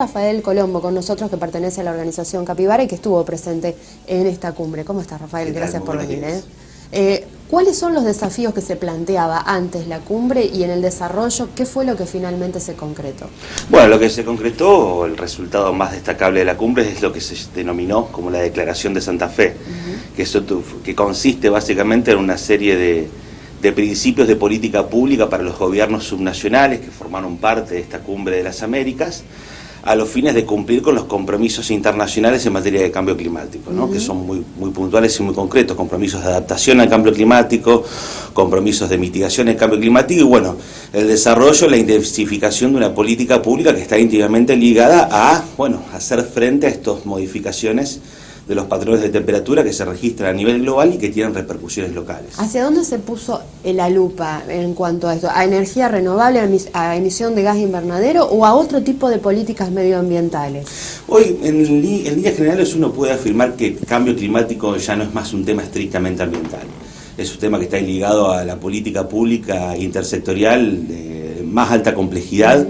Rafael Colombo con nosotros, que pertenece a la organización Capibara y que estuvo presente en esta cumbre. ¿Cómo estás, Rafael? Gracias por venir. ¿Cuáles son los desafíos que se planteaba antes la cumbre y en el desarrollo? ¿Qué fue lo que finalmente se concretó? Bueno, lo que se concretó, el resultado más destacable de la cumbre es lo que se denominó como la Declaración de Santa Fe, que consiste básicamente en una serie de principios de política pública para los gobiernos subnacionales que formaron parte de esta cumbre de las Américas, a los fines de cumplir con los compromisos internacionales en materia de cambio climático, ¿no? Que son muy puntuales y muy concretos, compromisos de adaptación al cambio climático, compromisos de mitigación del cambio climático y bueno, el desarrollo, la intensificación de una política pública que está íntimamente ligada a, bueno, hacer frente a estas modificaciones de los patrones de temperatura que se registran a nivel global y que tienen repercusiones locales. ¿Hacia dónde se puso la lupa en cuanto a esto? ¿A energía renovable, a emisión de gas invernadero o a otro tipo de políticas medioambientales? Hoy, en líneas generales, uno puede afirmar que el cambio climático ya no es más un tema estrictamente ambiental. Es un tema que está ligado a la política pública intersectorial de más alta complejidad,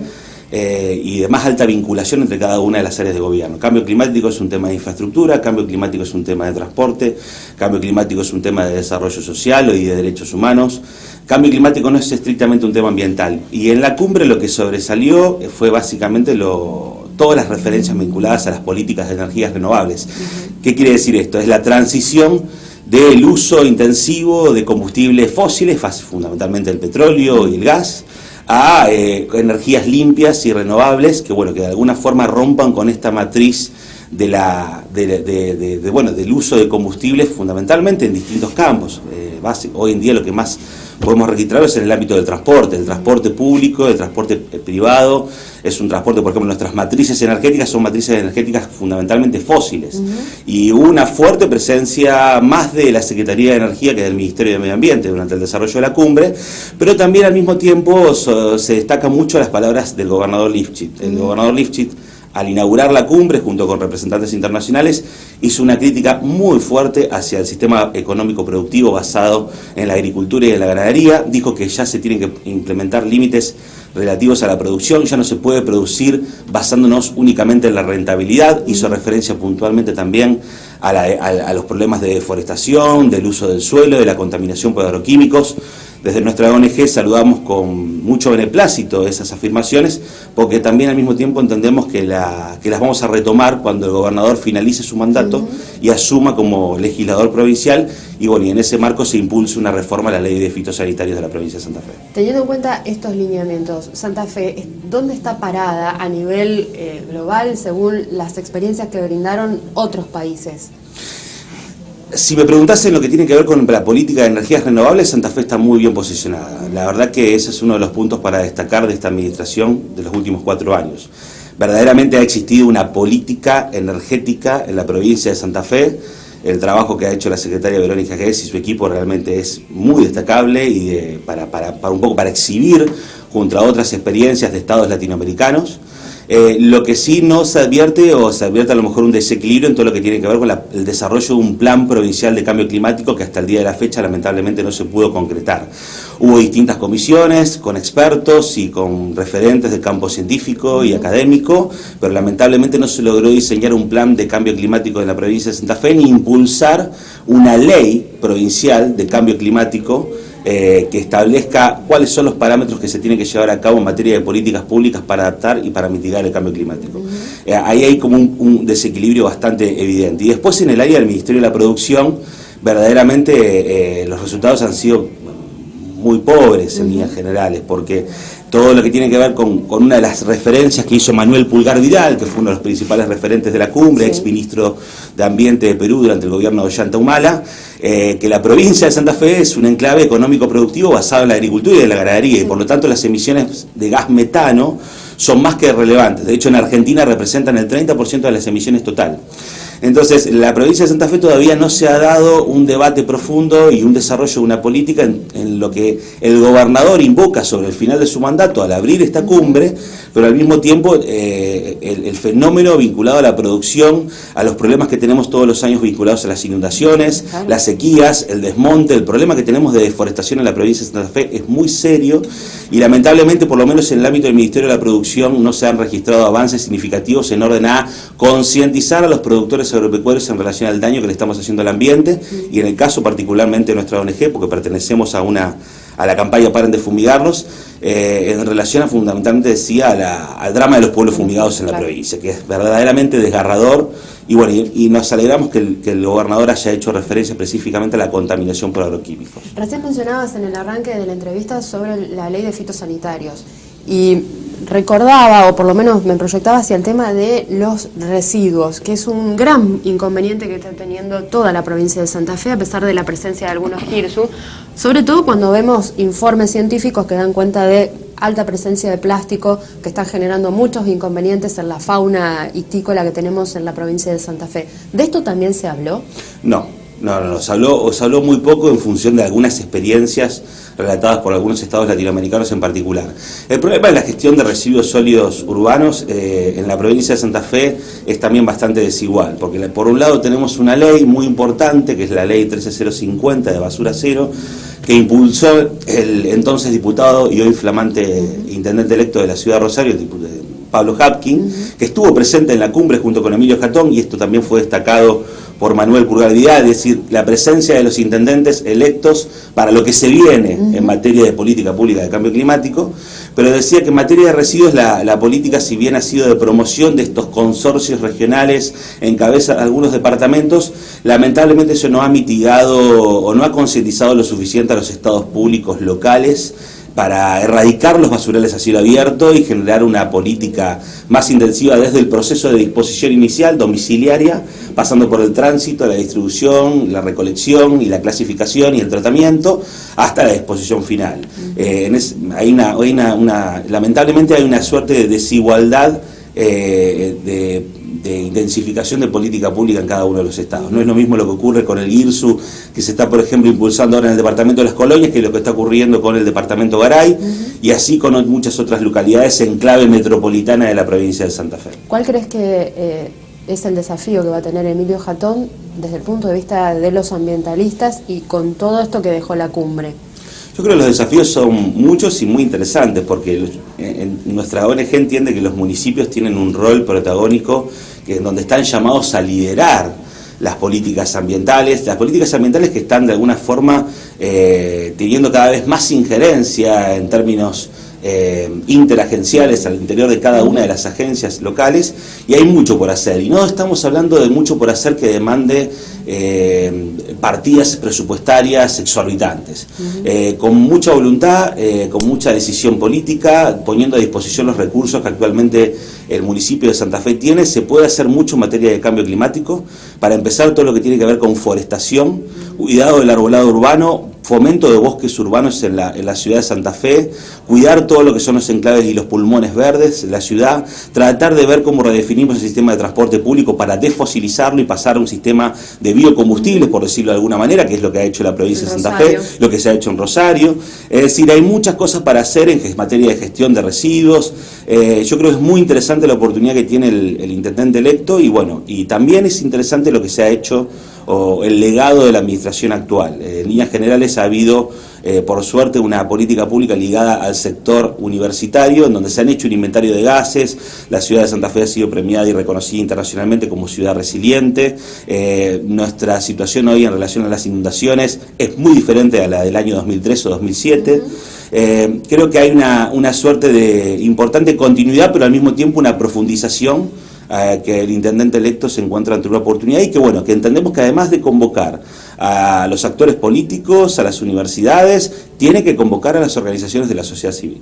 y de más alta vinculación entre cada una de las áreas de gobierno. Cambio climático es un tema de infraestructura, cambio climático es un tema de transporte, cambio climático es un tema de desarrollo social y de derechos humanos. Cambio climático no es estrictamente un tema ambiental. Y en la cumbre lo que sobresalió fue básicamente todas las referencias vinculadas a las políticas de energías renovables. ¿Qué quiere decir esto? Es la transición del uso intensivo de combustibles fósiles, fundamentalmente el petróleo y el gas, a energías limpias y renovables que bueno, que de alguna forma rompan con esta matriz del uso de combustibles fundamentalmente en distintos campos. Hoy en día lo que más podemos registrar es en el ámbito del transporte, el transporte público, el transporte privado. Es un transporte, por ejemplo, nuestras matrices energéticas son matrices energéticas fundamentalmente fósiles. Y hubo una fuerte presencia más de la Secretaría de Energía que del Ministerio de Medio Ambiente durante el desarrollo de la cumbre, pero también al mismo tiempo se destacan mucho las palabras del gobernador Lifschitz. El gobernador Lifschitz, al inaugurar la cumbre, junto con representantes internacionales, hizo una crítica muy fuerte hacia el sistema económico productivo basado en la agricultura y en la ganadería. Dijo que ya se tienen que implementar límites relativos a la producción, ya no se puede producir basándonos únicamente en la rentabilidad. Hizo referencia puntualmente también a los problemas de deforestación, del uso del suelo, de la contaminación por agroquímicos. Desde nuestra ONG saludamos con mucho beneplácito esas afirmaciones, porque también al mismo tiempo entendemos que las vamos a retomar cuando el gobernador finalice su mandato y asuma como legislador provincial, y bueno, y en ese marco se impulsa una reforma a la ley de fitosanitarios de la provincia de Santa Fe. Teniendo en cuenta estos lineamientos, Santa Fe, ¿dónde está parada a nivel global según las experiencias que brindaron otros países? Si me preguntasen lo que tiene que ver con la política de energías renovables, Santa Fe está muy bien posicionada. La verdad que ese es uno de los puntos para destacar de esta administración de los últimos 4 años. Verdaderamente ha existido una política energética en la provincia de Santa Fe. El trabajo que ha hecho la secretaria Verónica Guess y su equipo realmente es muy destacable y para exhibir junto a otras experiencias de estados latinoamericanos. Lo que sí no se advierte, o se advierte a lo mejor un desequilibrio en todo lo que tiene que ver con el desarrollo de un plan provincial de cambio climático que hasta el día de la fecha lamentablemente no se pudo concretar. Hubo distintas comisiones con expertos y con referentes del campo científico y académico, pero lamentablemente no se logró diseñar un plan de cambio climático en la provincia de Santa Fe ni impulsar una ley provincial de cambio climático que establezca cuáles son los parámetros que se tienen que llevar a cabo en materia de políticas públicas para adaptar y para mitigar el cambio climático. Ahí hay como un desequilibrio bastante evidente. Y después en el área del Ministerio de la Producción, verdaderamente los resultados han sido muy pobres en líneas generales, porque todo lo que tiene que ver con una de las referencias que hizo Manuel Pulgar Vidal, que fue uno de los principales referentes de la cumbre, exministro de Ambiente de Perú durante el gobierno de Ollanta Humala, que la provincia de Santa Fe es un enclave económico-productivo basado en la agricultura y en la ganadería, y por lo tanto las emisiones de gas metano son más que relevantes. De hecho, en Argentina representan el 30% de las emisiones total. Entonces, la provincia de Santa Fe todavía no se ha dado un debate profundo y un desarrollo de una política en lo que el gobernador invoca sobre el final de su mandato al abrir esta cumbre, pero al mismo tiempo el fenómeno vinculado a la producción, a los problemas que tenemos todos los años vinculados a las inundaciones, las sequías, el desmonte, el problema que tenemos de deforestación en la provincia de Santa Fe es muy serio y lamentablemente, por lo menos en el ámbito del Ministerio de la Producción, no se han registrado avances significativos en orden a concientizar a los productores agropecuarios en relación al daño que le estamos haciendo al ambiente y en el caso particularmente de nuestra ONG, porque pertenecemos a la campaña Paren de Fumigarnos, en relación a fundamentalmente al drama de los pueblos fumigados en la provincia, que es verdaderamente desgarrador y bueno, y nos alegramos que el gobernador haya hecho referencia específicamente a la contaminación por agroquímicos. Recién mencionabas en el arranque de la entrevista sobre la ley de fitosanitarios y recordaba, o por lo menos me proyectaba hacia el tema de los residuos, que es un gran inconveniente que está teniendo toda la provincia de Santa Fe, a pesar de la presencia de algunos GIRSU, sobre todo cuando vemos informes científicos que dan cuenta de alta presencia de plástico que está generando muchos inconvenientes en la fauna ictícola que tenemos en la provincia de Santa Fe. ¿De esto también se habló? No, se habló muy poco en función de algunas experiencias relatadas por algunos estados latinoamericanos en particular. El problema de la gestión de residuos sólidos urbanos en la provincia de Santa Fe es también bastante desigual, porque por un lado tenemos una ley muy importante, que es la ley 13050 de basura cero, que impulsó el entonces diputado y hoy flamante intendente electo de la ciudad de Rosario, Pablo Hapkin, que estuvo presente en la cumbre junto con Emilio Jatón, y esto también fue destacado por Manuel Purgar Vidal, es decir, la presencia de los intendentes electos para lo que se viene en materia de política pública de cambio climático, pero decía que en materia de residuos la política, si bien ha sido de promoción de estos consorcios regionales en cabeza de algunos departamentos, lamentablemente eso no ha mitigado o no ha concientizado lo suficiente a los estados públicos locales para erradicar los basurales a cielo abierto y generar una política más intensiva desde el proceso de disposición inicial, domiciliaria, pasando por el tránsito, la distribución, la recolección y la clasificación y el tratamiento, hasta la disposición final. Lamentablemente hay una suerte de desigualdad de intensificación de política pública en cada uno de los estados. No es lo mismo lo que ocurre con el GIRSU, que se está, por ejemplo, impulsando ahora en el departamento de Las Colonias, que lo que está ocurriendo con el departamento Garay, y así con muchas otras localidades en clave metropolitana de la provincia de Santa Fe. ¿Cuál crees que es el desafío que va a tener Emilio Jatón desde el punto de vista de los ambientalistas y con todo esto que dejó la cumbre? Yo creo que los desafíos son muchos y muy interesantes, porque nuestra ONG entiende que los municipios tienen un rol protagónico donde están llamados a liderar las políticas ambientales que están de alguna forma teniendo cada vez más injerencia en términos interagenciales al interior de cada una de las agencias locales, y hay mucho por hacer, y no estamos hablando de mucho por hacer que demande partidas presupuestarias exorbitantes, con mucha voluntad, con mucha decisión política, poniendo a disposición los recursos que actualmente el municipio de Santa Fe tiene, se puede hacer mucho en materia de cambio climático. Para empezar, todo lo que tiene que ver con forestación, cuidado del arbolado urbano, fomento de bosques urbanos en la ciudad de Santa Fe, cuidar todo lo que son los enclaves y los pulmones verdes de la ciudad, tratar de ver cómo redefinimos el sistema de transporte público para desfosilizarlo y pasar a un sistema de biocombustibles, por decirlo de alguna manera, que es lo que ha hecho la provincia de Santa Fe, lo que se ha hecho en Rosario. Es decir, hay muchas cosas para hacer en materia de gestión de residuos. Yo creo que es muy interesante la oportunidad que tiene el intendente electo, y bueno, y también es interesante lo que se ha hecho o el legado de la administración actual. En líneas generales ha habido, por suerte, una política pública ligada al sector universitario, en donde se han hecho un inventario de gases. La ciudad de Santa Fe ha sido premiada y reconocida internacionalmente como ciudad resiliente. Nuestra situación hoy en relación a las inundaciones es muy diferente a la del año 2003 o 2007. Creo que hay una suerte de importante continuidad, pero al mismo tiempo una profundización, que el intendente electo se encuentra ante una oportunidad, y que bueno, que entendemos que además de convocar a los actores políticos, a las universidades, tiene que convocar a las organizaciones de la sociedad civil.